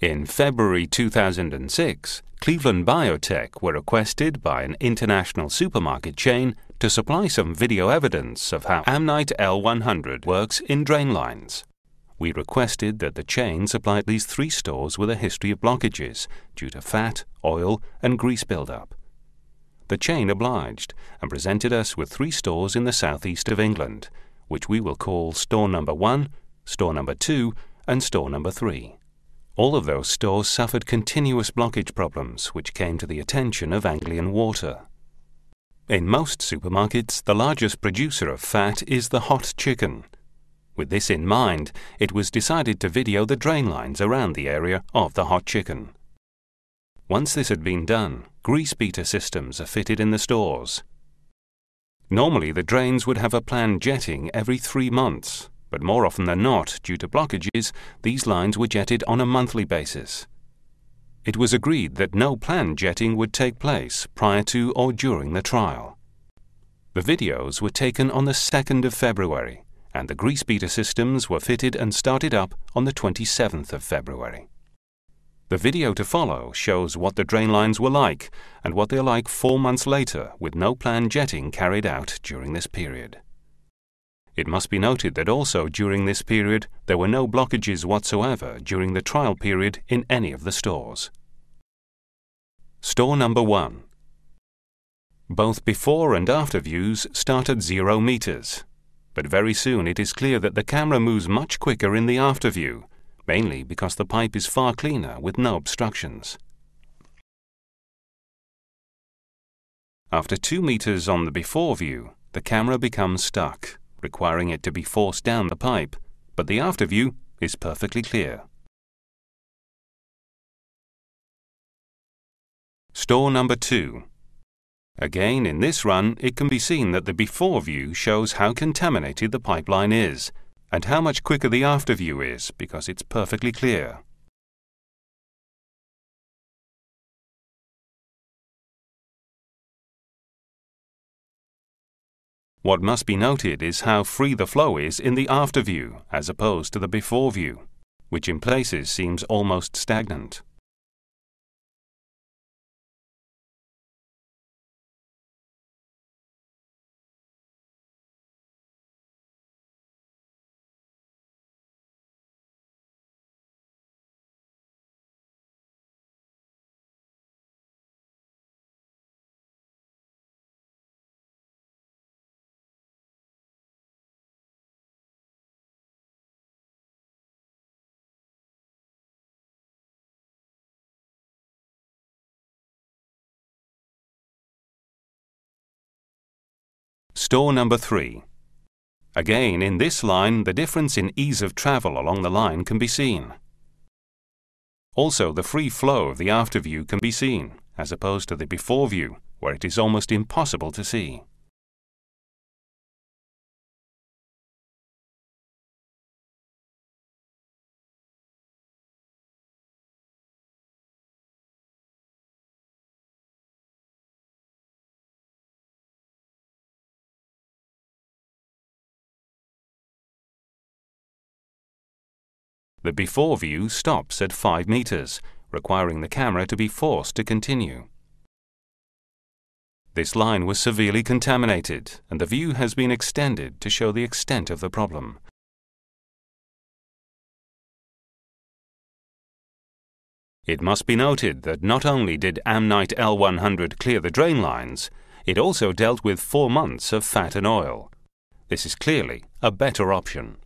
In February 2006, Cleveland Biotech were requested by an international supermarket chain to supply some video evidence of how Amnite L100 works in drain lines. We requested that the chain supply at least 3 stores with a history of blockages due to fat, oil, and grease buildup. The chain obliged and presented us with 3 stores in the southeast of England, which we will call Store Number 1, Store Number 2, and Store Number 3. All of those stores suffered continuous blockage problems which came to the attention of Anglian Water. In most supermarkets, the largest producer of fat is the hot chicken. With this in mind, it was decided to video the drain lines around the area of the hot chicken. Once this had been done, GreaseBeta systems are fitted in the stores. Normally, the drains would have a planned jetting every 3 months, but more often than not, due to blockages, these lines were jetted on a monthly basis. It was agreed that no planned jetting would take place prior to or during the trial. The videos were taken on the 2nd of February, and the GreaseBeta systems were fitted and started up on the 27th of February. The video to follow shows what the drain lines were like and what they're like 4 months later with no planned jetting carried out during this period. It must be noted that also during this period there were no blockages whatsoever during the trial period in any of the stores. Store Number 1. Both before and after views start at 0 meters, but very soon it is clear that the camera moves much quicker in the after view, mainly because the pipe is far cleaner with no obstructions. After 2 meters on the before view, the camera becomes stuck, requiring it to be forced down the pipe, but the after view is perfectly clear. Store Number 2. Again, in this run, it can be seen that the before view shows how contaminated the pipeline is, and how much quicker the after view is because it's perfectly clear. What must be noted is how free the flow is in the after view as opposed to the before view, which in places seems almost stagnant. Store Number 3. Again, in this line, the difference in ease of travel along the line can be seen. Also, the free flow of the after view can be seen, as opposed to the before view, where it is almost impossible to see. The before view stops at 5 meters, requiring the camera to be forced to continue. This line was severely contaminated, and the view has been extended to show the extent of the problem. It must be noted that not only did Amnite L100 clear the drain lines, it also dealt with 4 months of fat and oil. This is clearly a better option.